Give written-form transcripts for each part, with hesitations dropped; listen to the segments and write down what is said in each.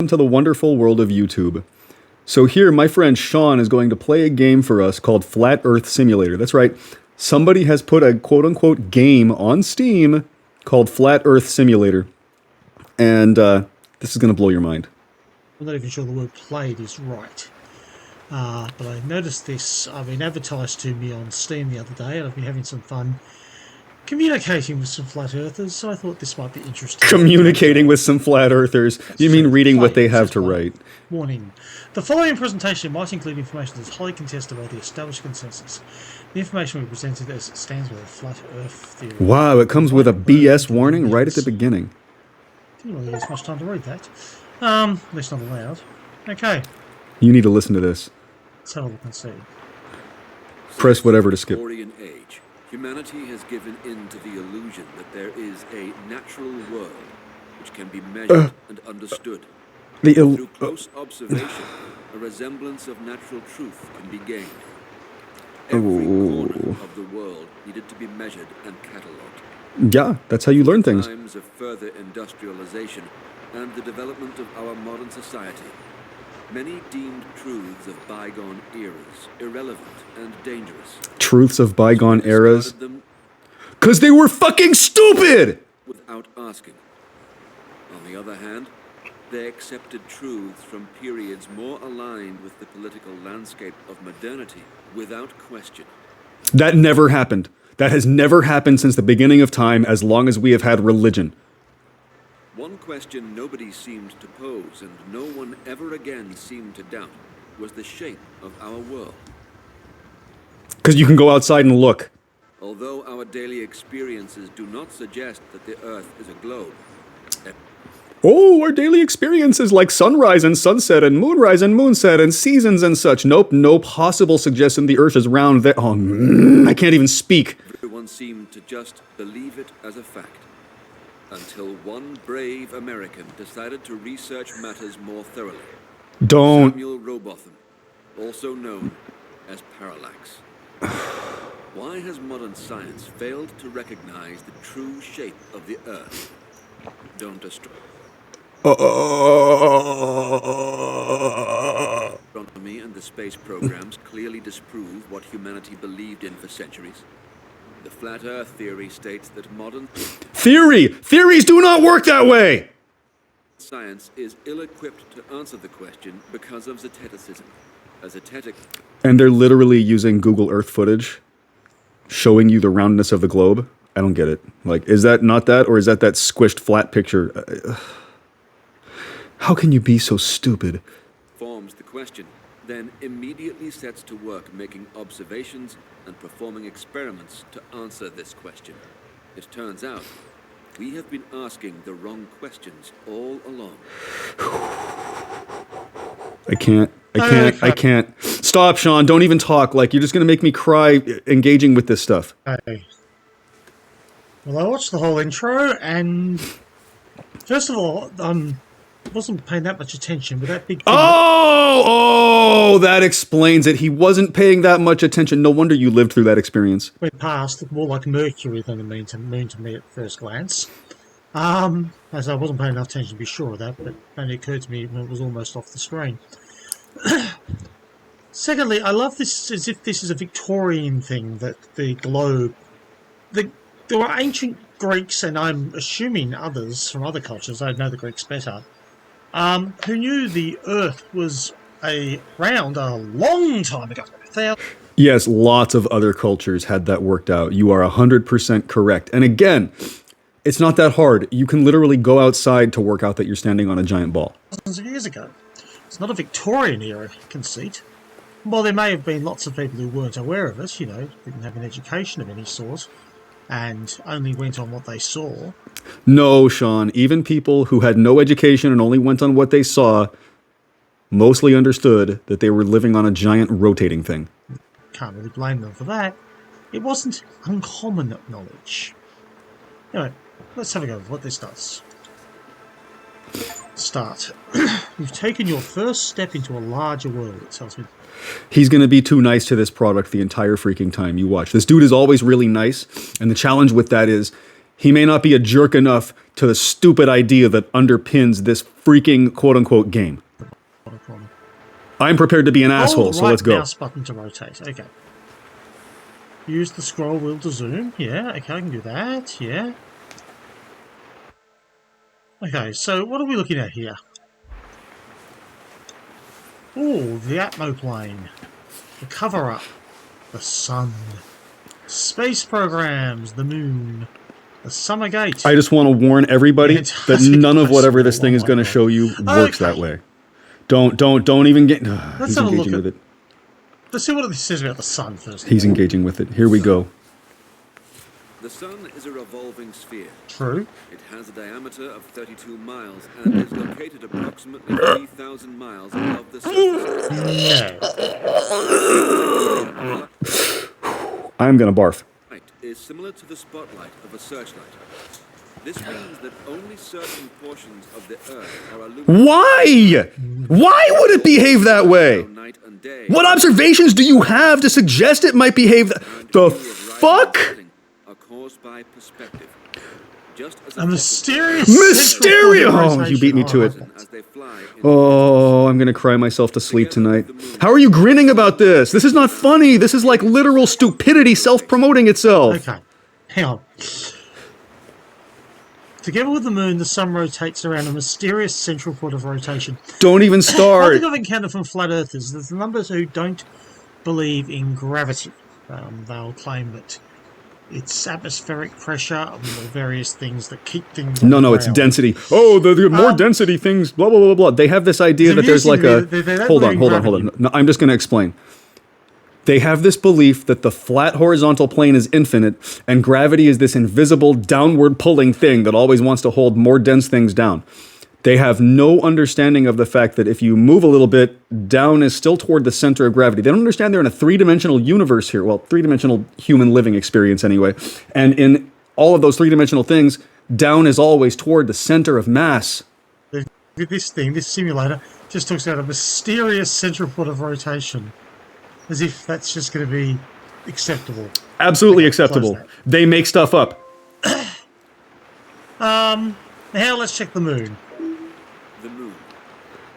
to the wonderful world of YouTube. So here, my friend Shaun is going to play a game for us called Flat Earth Simulator. That's right. Somebody has put a quote-unquote game on Steam called Flat Earth Simulator. And this is going to blow your mind. I'm not even sure the word played is right. But I noticed this. I've been advertised to me on Steam the other day, and I've been having some fun communicating with some flat earthers, so I thought this might be interesting. Communicating with some flat earthers? You mean reading what they have to write? Warning. The following presentation might include information that is highly contested by the established consensus. The information we presented as it stands with a flat earth theory. Wow, it comes with a BS warning right at the beginning. Didn't really use much time to read that. At least not aloud. Okay. You need to listen to this. Let's have a look and see. Press whatever to skip. Victorian age, humanity has given in to the illusion that there is a natural world which can be measured and understood. Through close observation, a resemblance of natural truth can be gained. Every corner of the world needed to be measured and catalogued. Yeah, that's how you learn things. Times of further industrialization and the development of our modern society, many deemed truths of bygone eras irrelevant and dangerous. Truths of bygone eras? Because they were fucking stupid! Without asking. On the other hand, they accepted truths from periods more aligned with the political landscape of modernity without question. That never happened. That has never happened since the beginning of time, as long as we have had religion. One question nobody seemed to pose and no one ever again seemed to doubt was the shape of our world. Because you can go outside and look. Although our daily experiences do not suggest that the Earth is a globe. Oh, our daily experiences like sunrise and sunset and moonrise and moonset and seasons and such. Nope, no possible suggestion the Earth is round there. Oh, I can't even speak. Everyone seemed to just believe it as a fact. Until one brave American decided to research matters more thoroughly. Don't. Samuel Robotham, also known as Parallax. Why has modern science failed to recognize the true shape of the Earth? Don't destroy. Astronomy and the space programs clearly disprove what humanity believed in for centuries. The flat Earth theory states that modern Theories do not work that way! Science is ill-equipped to answer the question because of zeticism. A zetetic... And they're literally using Google Earth footage, showing you the roundness of the globe. I don't get it. Like, is that not that, or is that squished flat picture? How can you be so stupid? Forms the question, then immediately sets to work making observations and performing experiments to answer this question. It turns out, we have been asking the wrong questions all along. I can't. Stop, Shaun. Don't even talk. Like, you're just going to make me cry engaging with this stuff. Okay. Well, I watched the whole intro, and first of all, wasn't paying that much attention, but that big thing... Oh, that explains it. He wasn't paying that much attention. No wonder you lived through that experience. Went past, looked more like Mercury than a moon to me at first glance. As I wasn't paying enough attention to be sure of that, but it only occurred to me when it was almost off the screen. Secondly, I love this as if this is a Victorian thing, that the globe... There were ancient Greeks, and I'm assuming others from other cultures, I know the Greeks better, who knew the Earth was round a long time ago. Yes, lots of other cultures had that worked out. You are 100% correct. And again, it's not that hard. You can literally go outside to work out that you're standing on a giant ball. Thousands of years ago. It's not a Victorian era conceit. Well, there may have been lots of people who weren't aware of it, didn't have an education of any sort, and only went on what they saw. No, Shaun, even people who had no education and only went on what they saw mostly understood that they were living on a giant rotating thing. Can't really blame them for that. It wasn't uncommon knowledge. Anyway, let's have a go at what this does. Start. You've taken your first step into a larger world, it tells me. He's going to be too nice to this product the entire freaking time. You watch. This dude is always really nice, and the challenge with that is he may not be a jerk enough to the stupid idea that underpins this freaking quote-unquote game. I'm prepared to be an asshole, so let's go. Mouse button to rotate. Okay. Use the scroll wheel to zoom. Yeah, okay, I can do that. Yeah. Okay, so what are we looking at here? Oh, the atmoplane. The cover-up. The sun. Space programs. The moon. The summer gate. I just want to warn everybody that none of whatever this thing is going to show you works that way. Don't even get... Let's have a look at it. Let's see what this says about the sun first. He's engaging with it. Here we go. The sun is a revolving sphere. True. It has a diameter of 32 miles and is located approximately 3,000 miles above the surface. No. I'm gonna barf. Light is similar to the spotlight of a searchlight. This means that only certain portions of the Earth are illuminated. Why? Why would it behave that way? Night and day. What observations do you have to suggest it might behave the fuck? Are caused by perspective. Just as A mysterious... Oh, you beat me to it. Oh, I'm gonna cry myself to sleep tonight. How are you grinning about this? This is not funny. This is like literal stupidity self-promoting itself. Okay, hang on. Together with the moon, the sun rotates around a mysterious central point of rotation. Don't even One start. thing I've encountered from flat earthers, there's the numbers who don't believe in gravity. They'll claim that it's atmospheric pressure or various things that keep things on the No, it's ground. density. Oh, the more density things, blah, blah, blah, blah. They have this idea that there's like a... Hold on. No, I'm just going to explain. They have this belief that the flat horizontal plane is infinite and gravity is this invisible downward pulling thing that always wants to hold more dense things down. They have no understanding of the fact that if you move a little bit, down is still toward the center of gravity. They don't understand they're in a three-dimensional universe here. Well, three-dimensional human living experience anyway. And in all of those three-dimensional things, down is always toward the center of mass. This thing, this simulator, just talks about a mysterious central point of rotation. As if that's just going to be acceptable. Absolutely acceptable. They make stuff up. Now let's check the moon. The moon.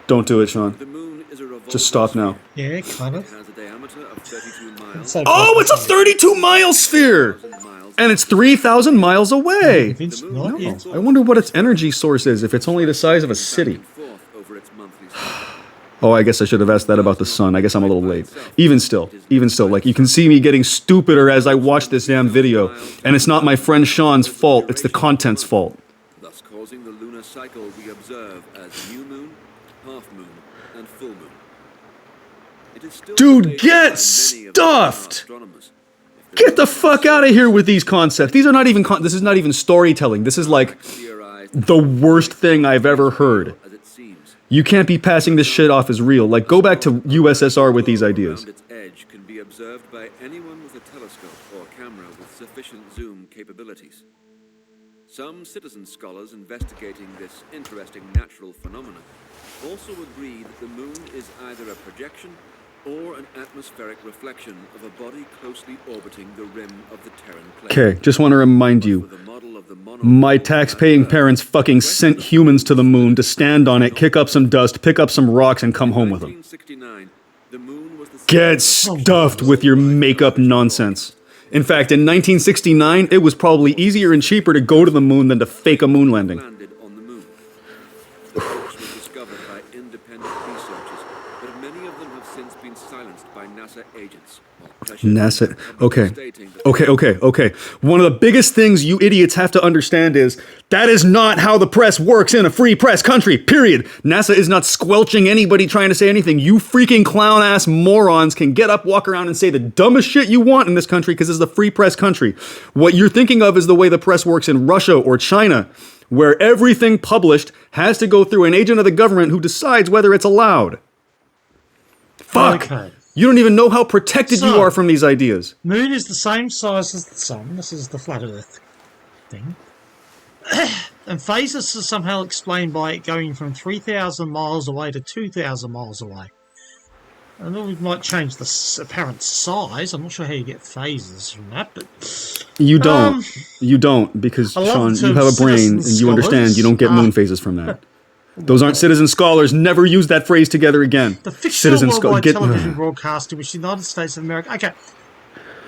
Don't do it, Shaun. The moon is a revolving Just stop now. Yeah, kind of. It has a diameter of 32 miles. Oh, it's a 32-mile sphere! And it's 3,000 miles away! No. I wonder what its energy source is if it's only the size of a city. Oh, I guess I should have asked that about the sun. I guess I'm a little late. Even still, like, you can see me getting stupider as I watch this damn video. And it's not my friend Shaun's fault, it's the content's fault. Thus causing the lunar cycle we observe as new moon, half moon, and full moon. It is still Dude, get stuffed! Get the fuck out of here with these concepts. These are not even, this is not even storytelling. This is like the worst thing I've ever heard. You can't be passing this shit off as real. Like, go back to USSR with these ideas. Its edge can be observed by anyone with a telescope or camera with sufficient zoom capabilities. Some citizen scholars investigating this interesting natural phenomenon also agree that the moon is either a projection or an atmospheric reflection of a body closely orbiting the rim of the Terran plate. Okay, just want to remind you, my tax-paying parents fucking sent humans to the moon to stand on it, kick up some dust, pick up some rocks, and come home with them. Get stuffed with your make-up nonsense. In fact, in 1969, it was probably easier and cheaper to go to the moon than to fake a moon landing. NASA. Okay. One of the biggest things you idiots have to understand is that is not how the press works in a free press country, period. NASA is not squelching anybody trying to say anything. You freaking clown-ass morons can get up, walk around, and say the dumbest shit you want in this country because it's a free press country. What you're thinking of is the way the press works in Russia or China, where everything published has to go through an agent of the government who decides whether it's allowed. Fuck! Okay. You don't even know how protected you are from these ideas. Moon is the same size as the sun. This is the flat Earth thing. And phases are somehow explained by it going from 3,000 miles away to 2,000 miles away. I know we might change the apparent size. I'm not sure how you get phases from that, but You don't. You don't, because, I love Shaun, the you term have a brain, citizen and you understand you don't get moon scholars. phases from that. Those aren't citizen scholars. Never use that phrase together again. The fictional worldwide Get television broadcast in which the United States of America... Okay,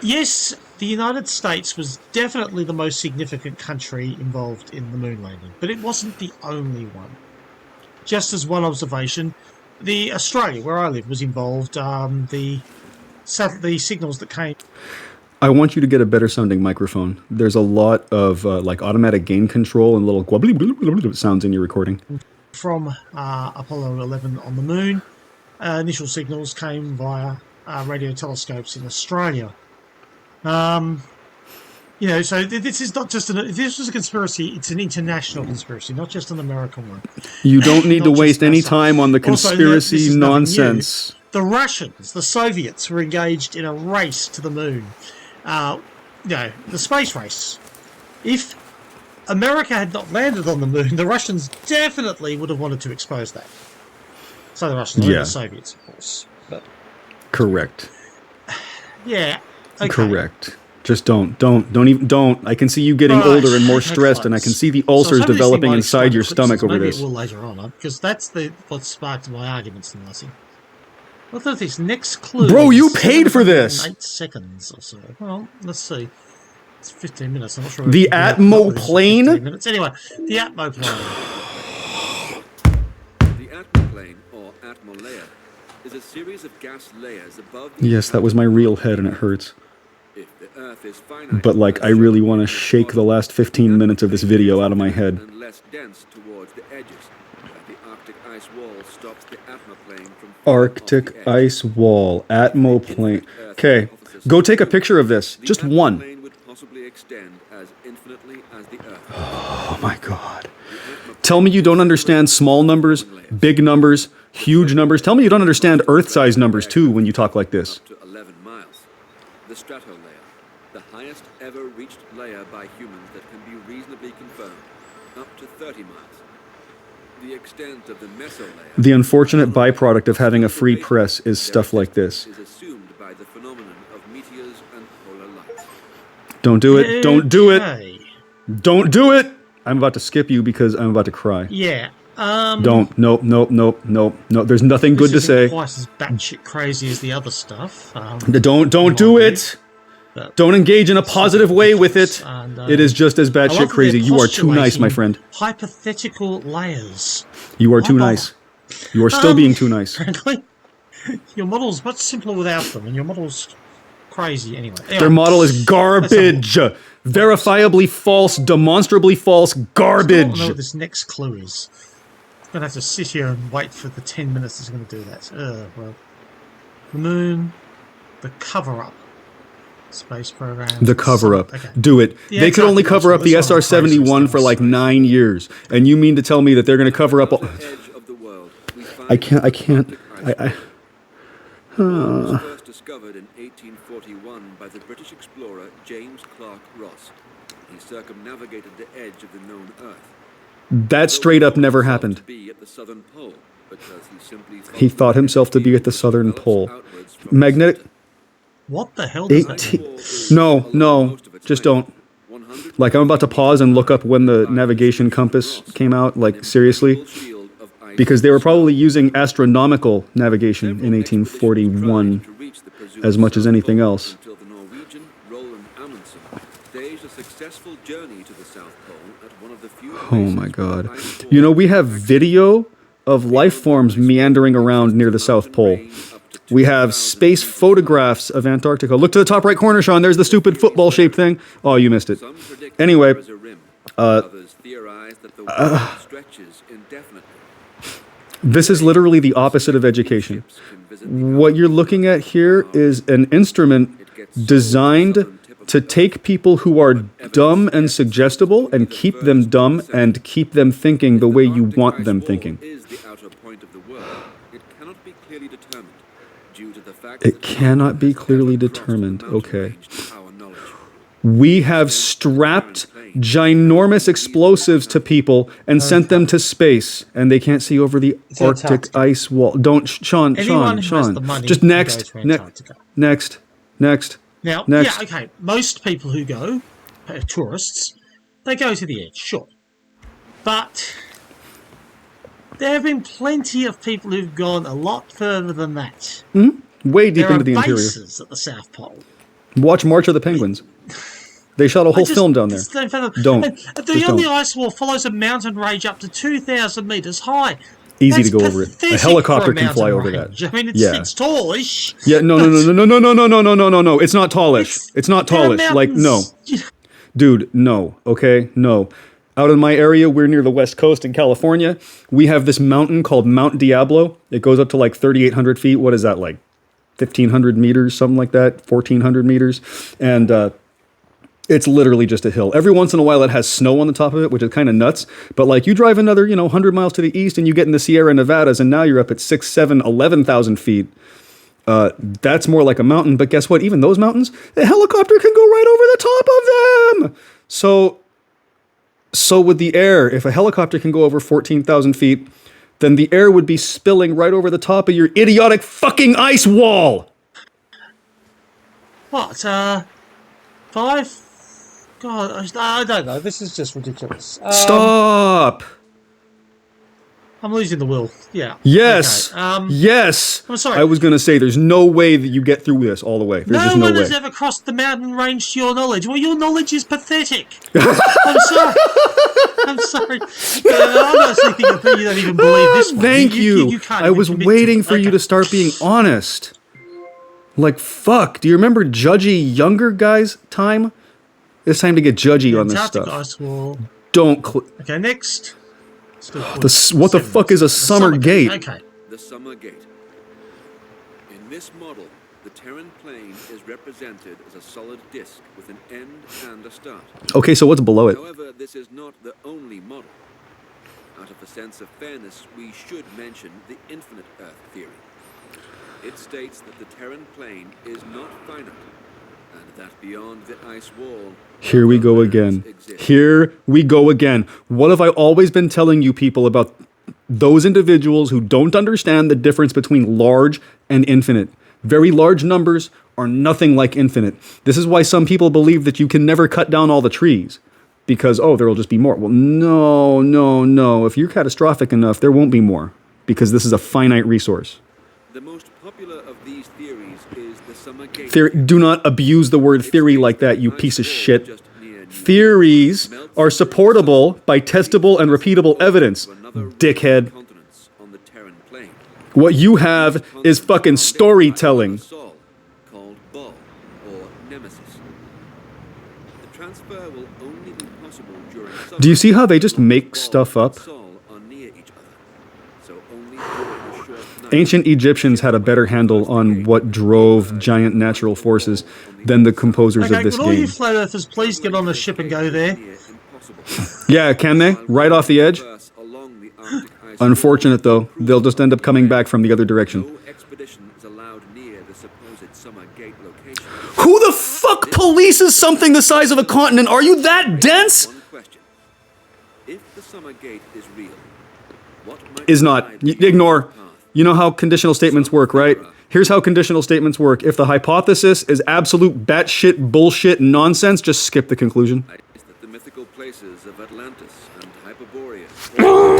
yes, the United States was definitely the most significant country involved in the moon landing, but it wasn't the only one. Just as one observation, the Australia, where I live, was involved. The signals that came I want you to get a better sounding microphone. There's a lot of like automatic gain control and little guabbly sounds in your recording. from Apollo 11 on the moon, initial signals came via radio telescopes in Australia. You know, so this is not just if this was a conspiracy, it's an international conspiracy, not just an American one. You don't need to Not waste just any NASA. time on the Also, this conspiracy is nothing new. nonsense. The Russians, the Soviets, were engaged in a race to the moon. You know, the space race. If America had not landed on the moon, the Russians definitely would have wanted to expose that. So the Russians, Yeah. and the Soviets, of course. But Correct. yeah, okay. Correct. Just don't even don't. I can see you getting Right. older and more Okay, stressed, and I close. can see the So I was ulcers hoping this thing developing might inside explain your the stomach eclipses. over Maybe this. it will later on, because that's what sparked my arguments in Lassie. What is this next clue? Bro, you is paid for this! 708 seconds or so. Well, let's see. It's 15 minutes. I'm not sure. The if we have Atmo copies for plane? 15 minutes. Anyway, the Atmo plane. The atmoplane, or atmo layer, is a series of gas layers above the Yes, that was my real head, and it hurts. If the Earth is finite, But like, I really want to shake the last 15 minutes of this video out of my head. and less dense towards the edges. The Arctic ice wall stops the atmoplane from Arctic ice wall, Atmo plane. Okay, go take a picture of this. Just one. The atmoplane would possibly extend as infinitely as the Earth. Oh my god. Tell me you don't understand small numbers, big numbers, huge numbers. Tell me you don't understand Earth-size numbers too when you talk like this. Up to 11 miles. The stratolayer, the highest ever reached layer by humans that can be reasonably confirmed, up to 30 miles. The extent of the mesolayer. The unfortunate byproduct of having a free press is stuff like this. Is assumed by the phenomenon of meteors and polar lights. Don't do it. Don't do it. Okay. Don't do it. I'm about to skip you because I'm about to cry. Yeah. Don't. Nope. Nope. Nope. Nope. No. There's nothing good to This isn't say. quite as batshit crazy as the other stuff. Don't do it. But- Don't engage in a positive way with it. And, It is just as I love batshit that crazy. they're You are too nice, my postulating friend. Hypothetical layers. You are too Wow. nice. You are still being too nice. Frankly, your model's much simpler without them, and your model's crazy anyway. Their model is garbage. Verifiably false, demonstrably false I don't garbage. know what this next clue is. I'm going to have to sit here and wait for the 10 minutes it's going to do that. Well, the moon, the cover-up. Space program. The cover-up. Okay. Do it. The They could only Antarctic cover up the Ocean, this one SR-71 I'm for like crazy. 9 years. And you mean to tell me that they're going to cover up all... The edge of the world, we find I can't... the Arctic ice wall. It was first discovered in 1841 by the British explorer James Clark Ross. He circumnavigated the edge of the known Earth. That straight up never happened. To be at the southern pole, because He thought himself to be at the southern pole. Magnetic... What the hell does that mean? 18... No, just don't. Like, I'm about to pause and look up when the navigation compass came out, like, seriously. Because they were probably using astronomical navigation in 1841 as much as anything else. Until the Norwegian Roland Amundsen staged a successful journey to the South Pole at one of the few Oh my god. You know, we have video of life forms meandering around near the South Pole. We have space photographs of Antarctica. Look to the top right corner, Shaun. There's the stupid football-shaped thing. Oh, you missed it. Anyway, stretches indefinitely. this is literally the opposite of education. What you're looking at here is an instrument designed to take people who are dumb and suggestible and keep them dumb and keep them thinking the way you want them thinking. It cannot be clearly determined. Okay. We have strapped ginormous explosives to people and sent them to space, and they can't see over the Arctic Antarctica. ice wall. Don't, Shaun, Anyone who has the Shaun. money Just can next, go to Antarctica. next. Now, Next. yeah, okay. Most people who go tourists, they go to the edge, sure. But there have been plenty of people who've gone a lot further than that. Way deep There into are the interior. bases at the South Pole. Watch March of the Penguins. They shot a whole film down there. Don't. The only ice wall follows a mountain range up to 2,000 metres high. Easy That's to go over it. A pathetic helicopter for a can fly over mountain that. range. I mean, Yeah. it's tallish. Yeah, no. It's not tallish. It's not There are tallish. Like, no. mountains- Dude, no. Okay? No. Out in my area, we're near the West Coast in California. We have this mountain called Mount Diablo. It goes up to like 3,800 feet. What is that, like 1,500 meters, something like that? 1,400 meters. And it's literally just a hill. Every once in a while, it has snow on the top of it, which is kind of nuts. But like you drive another, 100 miles to the east and you get in the Sierra Nevadas, and now you're up at 6, 7, 11,000 feet. That's more like a mountain. But guess what? Even those mountains, the helicopter can go right over the top of them. So with the air, if a helicopter can go over 14,000 feet, then the air would be spilling right over the top of your idiotic fucking ice wall. What, 5? God, I don't know. This is just ridiculous. Stop. I'm losing the will. Yeah. Yes. Okay. Yes. I'm sorry. I was going to say there's no way that you get through this all the way. There's just no one way. has ever crossed the mountain range to your knowledge. Well, your knowledge is pathetic. I'm sorry. I'm sorry. I'm not thinking that you don't even believe this one. Thank you. You can't I even was commit waiting to it. for you to start being honest. Like, fuck. Do you remember judgy younger guys' time? It's time to get judgy on this Antarctic stuff. ice wall. Don't. Okay, next. What the fuck is a summer gate? Okay. The summer gate. In this model, the Terran plane is represented as a solid disk with an end and a start. Okay, so what's below it? However, this is not the only model. Out of a sense of fairness, we should mention the infinite Earth theory. It states that the Terran plane is not finite, and that beyond the ice wall... Here we go again. Here we go again. What have I always been telling you people about those individuals who don't understand the difference between large and infinite? Very large numbers are nothing like infinite. This is why some people believe that you can never cut down all the trees. Because, there will just be more. Well, no. If you're catastrophic enough, there won't be more. Because this is a finite resource. The most popular of these theories is the summer gate. Do not abuse the word theory like that, you piece of shit. Theories are supportable by testable and repeatable evidence, dickhead. What you have is fucking storytelling. Called Ball or Nemesis. The transfer will only be possible during summer. Do you see how they just make stuff up? Ancient Egyptians had a better handle on what drove giant natural forces than the composers of this could all you game. flat earthers please get on a ship and go there? Yeah, can they? Right off the edge? Unfortunate though, they'll just end up coming back from the other direction. No expedition is allowed near the supposed summer gate location. Who the fuck polices something the size of a continent? Are you that dense? One question. If the summer gate is real, what might Is not. guide the Ignore. path? You know how conditional statements work, right? Here's how conditional statements work. If the hypothesis is absolute batshit bullshit nonsense, just skip the conclusion. That the mythical places of Atlantis and Hyperborea, all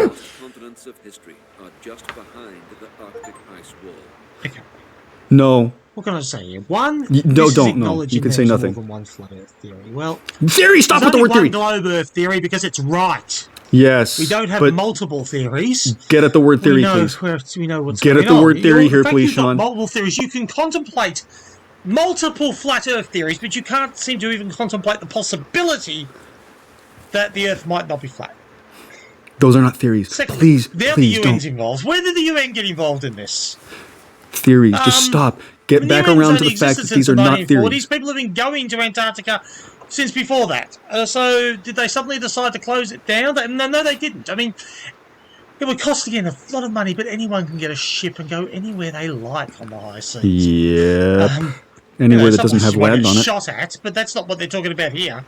the continents of history, are just behind the Arctic ice wall. Okay. No. What can I say here? One, No, this is don't, no. acknowledging You can say there's nothing. more than one flat Earth theory. Well, Theory, stop with there's the word only theory. one globe Earth theory because it's right. Yes. We don't have but multiple theories. get at the word theory, we know, please. We know what's Get going at the on. word theory here, In fact, please, you've got Shaun. multiple theories. You can contemplate multiple flat Earth theories, but you can't seem to even contemplate the possibility that the Earth might not be flat. Those are not theories. Secondly, Please, now please the don't. UN's involved. Where did the UN get involved in this? Theories. Just stop. Get back UN's around to only the fact that existed these since are the not 1940s. theories. People have been going to Antarctica since before that. So did they suddenly decide to close it down? No, they didn't. I mean, it would cost again a lot of money, but anyone can get a ship and go anywhere they like on the high seas. Yep. Anywhere that doesn't have someone land you on won't it. get shot at, but that's not what they're talking about here.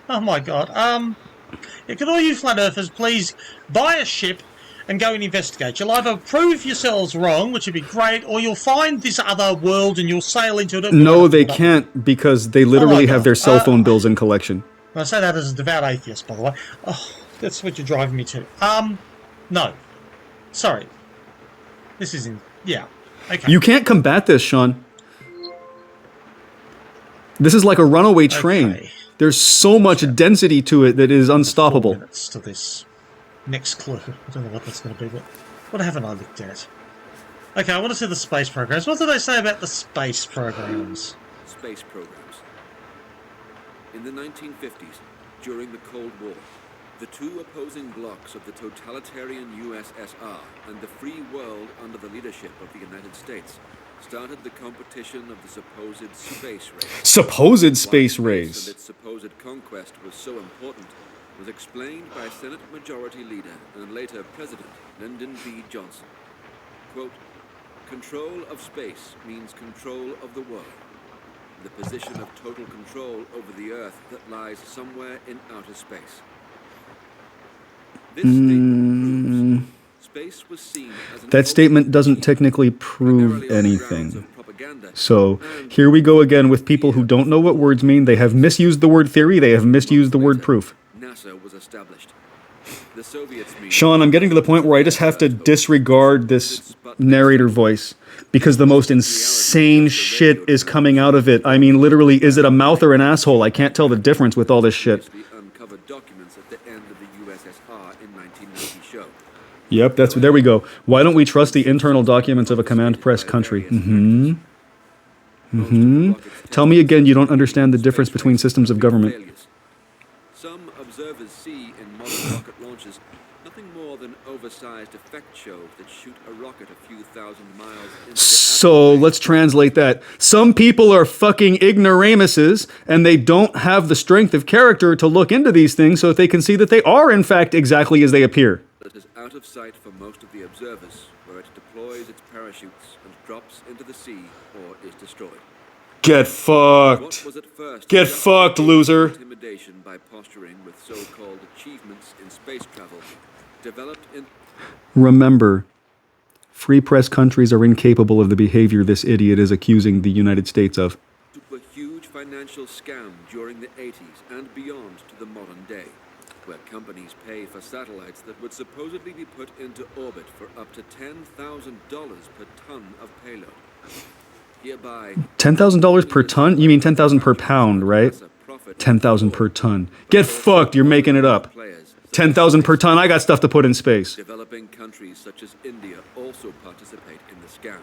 Oh my god. Can all you flat earthers please buy a ship and go and investigate. You'll either prove yourselves wrong, which would be great, or you'll find this other world and you'll sail into it. No, they can't, because they literally have their cell phone bills in collection. I say that as a devout atheist, by the way. Oh, that's what you're driving me to. No. Sorry. This isn't... Yeah. Okay. You can't combat this, Shaun. This is like a runaway train. Okay. There's so much density to it that is unstoppable. 4 minutes to this next clue. I don't know what that's going to be, but what haven't I looked at? Okay, I want to see the space programs. What do they say about the space programs? Space programs. In the 1950s, during the Cold War, the two opposing blocs of the totalitarian USSR and the free world under the leadership of the United States started the competition of the supposed space race. Supposed space race. And its supposed conquest was so important was explained by Senate Majority Leader and later President Lyndon B. Johnson. Quote, "Control of space means control of the world. The position of total control over the Earth that lies somewhere in outer space." This statement proves space was seen as an That statement doesn't technically prove anything. So here we go again with people who don't know what words mean. They have misused the word theory. They have misused the word proof. NASA was established. The Soviets mean Shaun, I'm getting to the point where I just have to disregard this narrator voice because the most insane shit is coming out of it. I mean, literally, is it a mouth or an asshole? I can't tell the difference with all this shit. uncovered documents at the end of the USSR in 1990 show. Yep, there we go. Why don't we trust the internal documents of a command press country? Tell me again you don't understand the difference between systems of government. Some observers see in modern rocket launches nothing more than oversized effect shows that shoot a rocket a few thousand miles into So let's translate that. Some people are fucking ignoramuses, and they don't have the strength of character to look into these things so that they can see that they are, in fact, exactly as they appear. that is out of sight for most of the observers, where it deploys its parachutes and drops into the sea or is destroyed. Get fucked. What was at first Get just fucked, loser. intimidation by posturing with so-called achievements in space travel developed in Remember, free press countries are incapable of the behavior this idiot is accusing the United States of. a huge financial scam during the 80s and beyond to the modern day, where companies pay for satellites that would supposedly be put into orbit for up to $10,000 per ton of payload. Hereby, $10,000 per ton? You mean 10,000 per pound, right? 10,000 per ton. Get fucked, you're making it up. 10,000 per ton, I got stuff to put in space. Developing countries such as India also participate in the scam,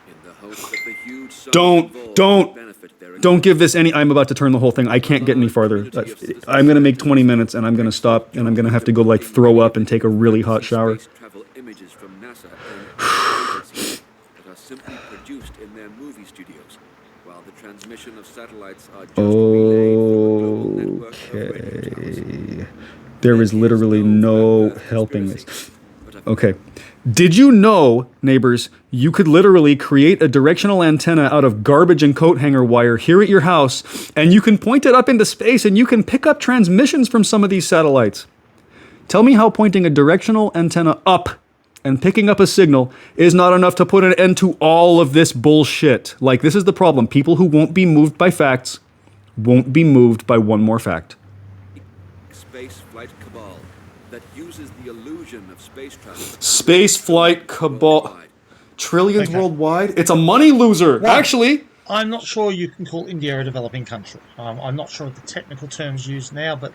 in the hope that the huge sums involved benefit their Don't give this any... I'm about to turn the whole thing. I can't get any farther. I'm going to make 20 minutes, and I'm going to stop, and I'm going to have to go, like, throw up and take a really hot shower. Space travel images from NASA and other agencies that are simply produced in their movie studios, while the transmission of satellites are just relayed from a global network of radio towers. Okay. There is literally no helping this. Okay. Did you know, neighbors, you could literally create a directional antenna out of garbage and coat hanger wire here at your house, and you can point it up into space, and you can pick up transmissions from some of these satellites? Tell me how pointing a directional antenna up and picking up a signal is not enough to put an end to all of this bullshit. Like, this is the problem. People who won't be moved by facts won't be moved by one more fact. Space flight cabal that uses the illusion of space travel. Space flight cabal. Worldwide. Trillions Okay. worldwide? It's a money loser, Well, actually. I'm not sure you can call India a developing country. I'm not sure of the technical terms used now, but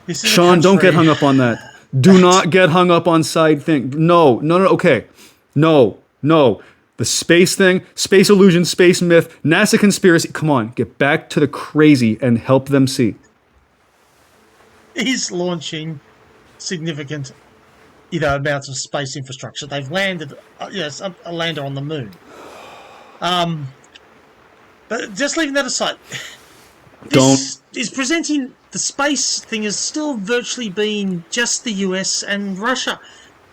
this is Shaun, a don't get country- hung up on that. Do not get hung up on side thing. No, okay. No. The space thing, space illusion, space myth, NASA conspiracy. Come on, get back to the crazy and help them see. is launching significant, amounts of space infrastructure. They've landed, a lander on the moon. But just leaving that aside, this is presenting the space thing as still virtually being just the US and Russia.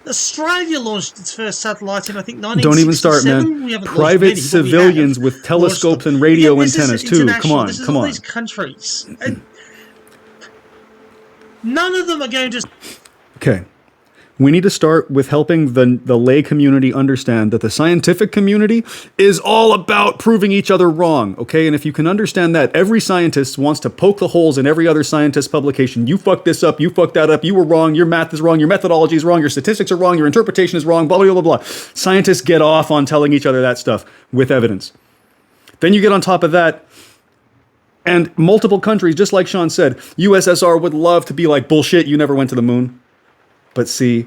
Australia launched its first satellite in, I think, 1967. Don't even start, man. We haven't launched Private many, but we civilians have with telescopes launched them. and radio Again, this is antennas, too. international. This is Come all on. these countries. And none of them are going to... Okay. We need to start with helping the lay community understand that the scientific community is all about proving each other wrong, okay? And if you can understand that, every scientist wants to poke the holes in every other scientist publication. You fucked this up, you fucked that up, you were wrong, your math is wrong, your methodology is wrong, your statistics are wrong, your interpretation is wrong, blah, blah, blah, blah. Scientists get off on telling each other that stuff with evidence. Then you get on top of that, and multiple countries, just like Shaun said, USSR would love to be like, bullshit, you never went to the moon. But see,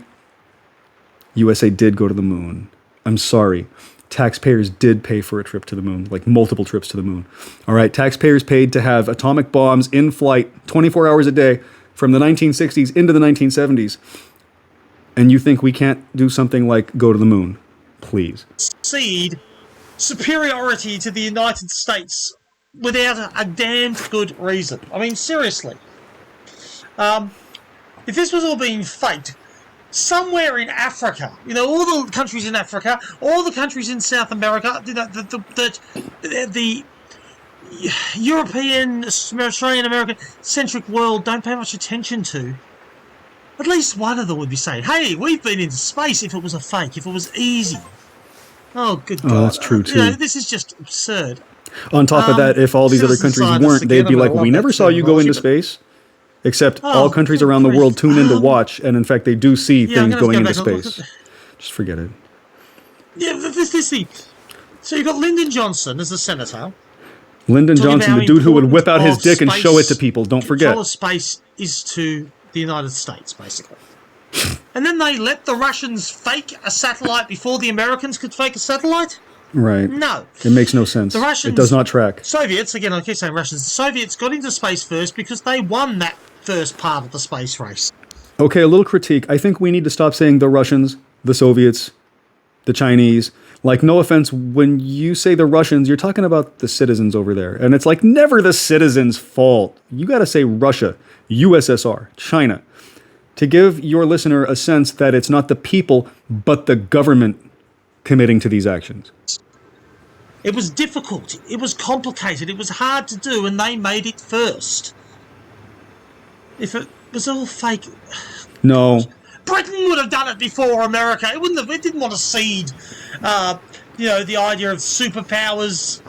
USA did go to the moon. I'm sorry. Taxpayers did pay for a trip to the moon, like multiple trips to the moon. All right, taxpayers paid to have atomic bombs in flight 24 hours a day from the 1960s into the 1970s. And you think we can't do something like go to the moon? Please. Cede superiority to the United States without a damned good reason. I mean, seriously. If this was all being faked, somewhere in Africa, all the countries in Africa, all the countries in South America, the European, Australian, American centric world don't pay much attention to, at least one of them would be saying, hey, we've been into space if it was a fake, if it was easy. Oh, good God. Oh, that's true, too. This is just absurd. On top of that, if all these other countries weren't, they'd be like, we never saw you go into space. Except all countries around the world tune in to watch, and in fact, they do see things going into space. Just forget it. Yeah, this thing. So you've got Lyndon Johnson as the senator. Lyndon Johnson, the dude who would whip out his dick and show it to people. Don't forget. Control of space is to the United States, basically. And then they let the Russians fake a satellite before the Americans could fake a satellite? Right. No. It makes no sense. The Russians, it does not track. Soviets, again, I keep saying Russians, the Soviets got into space first because they won that first part of the space race. Okay, a little critique. I think we need to stop saying the Russians, the Soviets, the Chinese. Like, no offense, when you say the Russians, you're talking about the citizens over there. And it's like never the citizens' fault. You got to say Russia, USSR, China, to give your listener a sense that it's not the people, but the government committing to these actions. It was difficult. It was complicated. It was hard to do, and they made it first. If it was all fake... No. Britain would have done it before America. It didn't want to cede, the idea of superpowers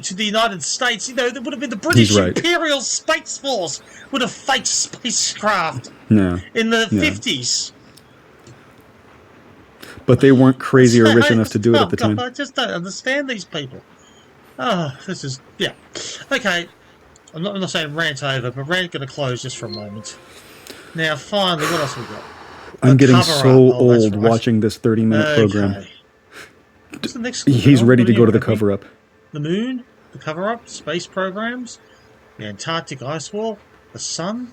to the United States. There would have been the British Imperial Space Force would have faked spacecraft in the 50s. But they weren't crazy or rich enough to do it at the time. I just don't understand these people. Oh, this is... Yeah. Okay. I'm not saying rant over, but rant going to close just for a moment. Now, finally, what else we got? I'm getting so old watching this 30-minute program. What's the next He's ready to go to the cover-up. The moon, the cover-up, space programs, the Antarctic ice wall, the sun.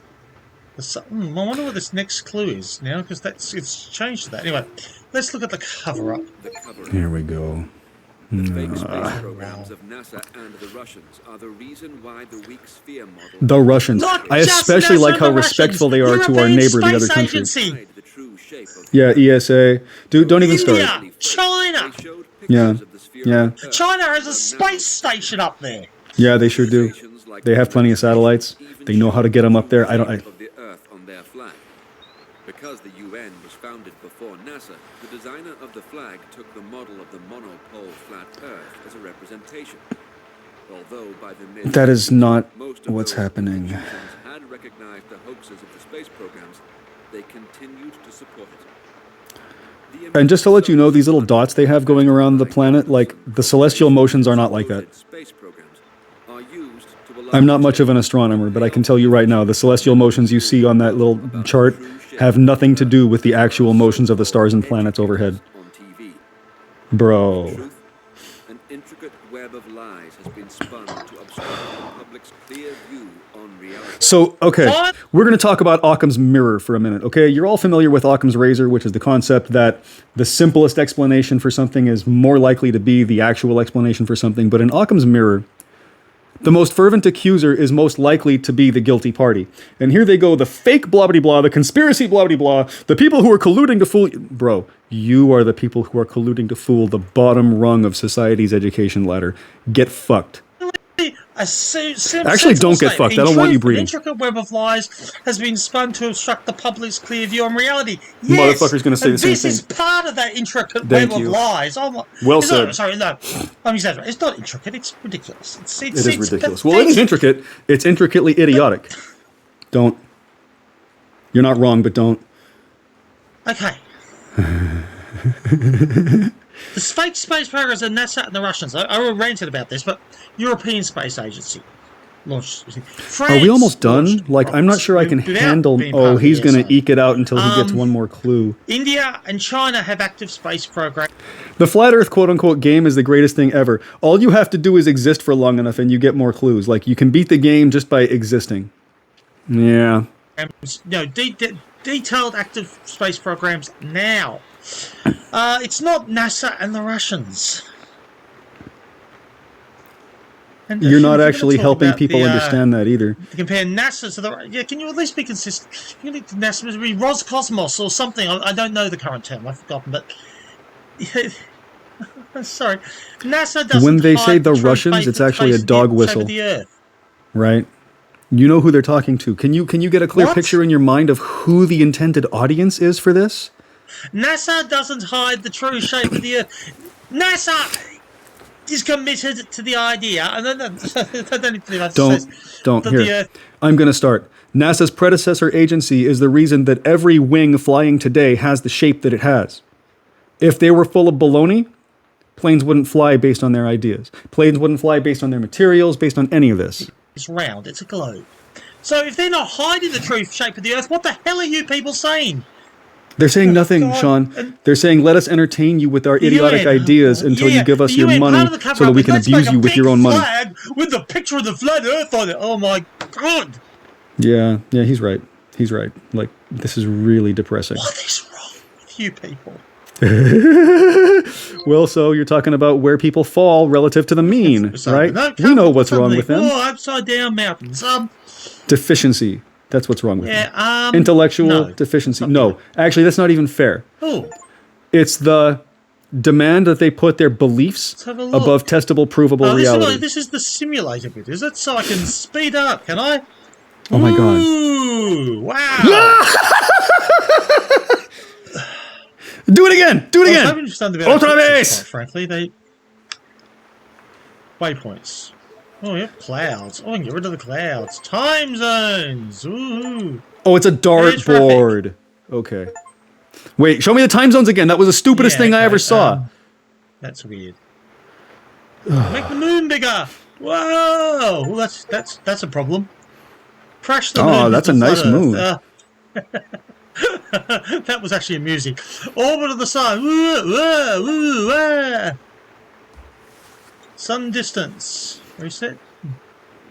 I wonder what this next clue is now, because it's changed to that. Anyway, let's look at the cover-up. Here we go. The fake space programs of NASA and the Russians are the reason why the weak sphere model... The Russians. I especially like how respectful they are to our neighbor, the other country. Yeah, ESA. Dude, don't even start. India, China. Yeah. China has a space station up there. Yeah, they sure do. They have plenty of satellites. They know how to get them up there. Because the UN was founded before NASA, the designer of the flag took the model of the monopole flat Earth as a representation. Although by the mid that is not what's happening. Had recognized the hoaxes of the space programs, they continued to support it. And just to let you know, these little dots they have going around the planet, like the celestial motions are not like that. I'm not much of an astronomer, but I can tell you right now, the celestial motions you see on that little chart have nothing to do with the actual motions of the stars and planets overhead. Bro. An intricate web of lies has been spun to obstruct the public's clear view on reality. So, okay, we're going to talk about Occam's mirror for a minute, okay? You're all familiar with Occam's razor, which is the concept that the simplest explanation for something is more likely to be the actual explanation for something. But in Occam's mirror, the most fervent accuser is most likely to be the guilty party. And here they go, the fake blah-blah-blah, the conspiracy blah-blah-blah, the people who are colluding to fool... Bro, you are the people who are colluding to fool the bottom rung of society's education ladder. Get fucked. Actually, don't get fucked. I don't want you breathing. An intricate web of lies has been spun to obstruct the public's clear view on reality. Yes, motherfucker's going to say the same thing. This is part of that intricate web of lies. Oh my, well said. Sorry, no. I'm exaggerating. It's not intricate. It's ridiculous. It is ridiculous. Well, it is intricate. It's intricately idiotic. Don't. You're not wrong, but don't. Okay. The fake space programs are NASA and the Russians. I ranted about this, but European Space Agency launched. France are we almost done? Like, I'm not sure I can handle... Oh, he's going to eke it out until he gets one more clue. India and China have active space programs. The Flat Earth quote-unquote game is the greatest thing ever. All you have to do is exist for long enough and you get more clues. Like, you can beat the game just by existing. Yeah. No, detailed active space programs now. It's not NASA and the Russians. And you're not actually helping people understand that either. Compare NASA to the... Yeah, can you at least be consistent? You need NASA to be Roscosmos or something. I don't know the current term. I've forgotten, but... Sorry. NASA doesn't... When they say the Russians, it's actually a dog whistle. Right? You know who they're talking to. Can you get a clear picture in your mind of who the intended audience is for this? NASA doesn't hide the true shape of the Earth. NASA is committed to the idea. Don't. Here, I'm going to start. NASA's predecessor agency is the reason that every wing flying today has the shape that it has. If they were full of baloney, planes wouldn't fly based on their ideas. Planes wouldn't fly based on their materials, based on any of this. It's round. It's a globe. So if they're not hiding the true shape of the Earth, what the hell are you people saying? They're saying nothing, Sean. They're saying, let us entertain you with our idiotic ideas until you give us your money so that we can abuse you with your own money. With the picture of the flat Earth on it. Oh, my God. Yeah, he's right. He's right. Like, this is really depressing. What is wrong with you people? Well, so you're talking about where people fall relative to the mean, right? We know what's wrong with them. Oh, upside down mountains. Deficiency. That's what's wrong with them. Intellectual deficiency. No, actually, that's not even fair. Oh. It's the demand that they put their beliefs above testable, provable reality. This is the simulator bit, is it? So I can speed up, can I? Oh, my God. Ooh, wow. Do it again! Do it again! Otra vez! Frankly, they... Waypoints. Oh, yeah, clouds. Oh, I can get rid of the clouds. Time zones! Ooh. Oh, it's a dartboard. Okay. Wait, show me the time zones again. That was the stupidest thing I ever saw. That's weird. Make the moon bigger! Whoa! Well, that's a problem. Crash the moon. Oh, that's a nice moon. That was actually amusing. Orbit of the sun. Woo, woo, woo, woo. Sun distance. Reset.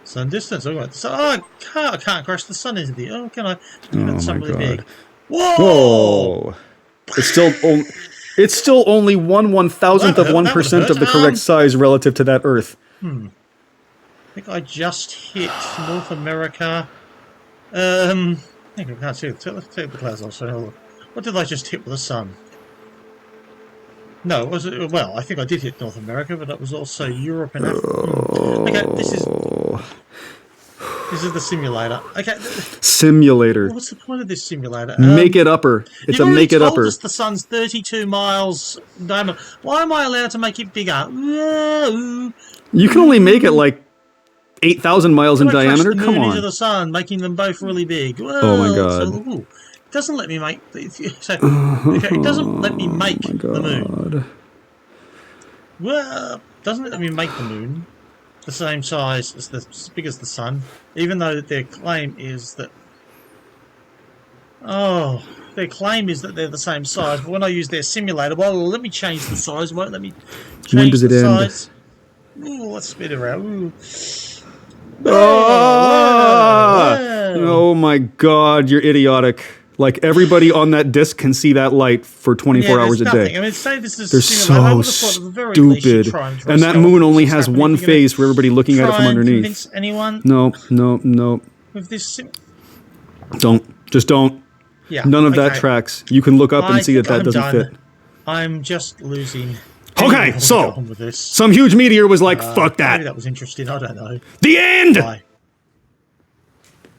Sun distance. Oh, I can't crash the sun into the... Oh, can I? That's my really God. Big. Whoa! It's still only 1/1000th of 1% of the correct size relative to that Earth. I think I just hit North America. I think I can't see it. Let's take the clouds off. So, what did I just hit with the sun? No, was it? Well, I think I did hit North America, but that was also Europe and Africa. Okay, this is the simulator. Okay. Simulator. What's the point of this simulator? Make it upper. It's a make it upper. Us the sun's 32 miles diameter. Why am I allowed to make it bigger? You can only make it like 8,000 miles in diameter. Come on. Into the sun, making them both really big. Whoa, oh my God! It doesn't let me make. It doesn't let me make the moon. Well, doesn't let me make the moon the same size as big as the sun, even though their claim is that. Oh, their claim is that they're the same size, but when I use their simulator, well, let me change the size. Won't let me. When does it end? Ooh, let's spin around. Ooh. Oh my God, you're idiotic. Like, everybody on that disc can see that light for 24 hours a day. I mean, say this is they're so stupid. And that moon only has one phase for everybody looking at it from underneath. Anyone? No. With this Just don't. Yeah, none of that tracks. You can look up and see that doesn't fit. I'm just losing. Okay, Go so on with this. some huge meteor was like, fuck that. Maybe that was interesting. I don't know. The end! Bye.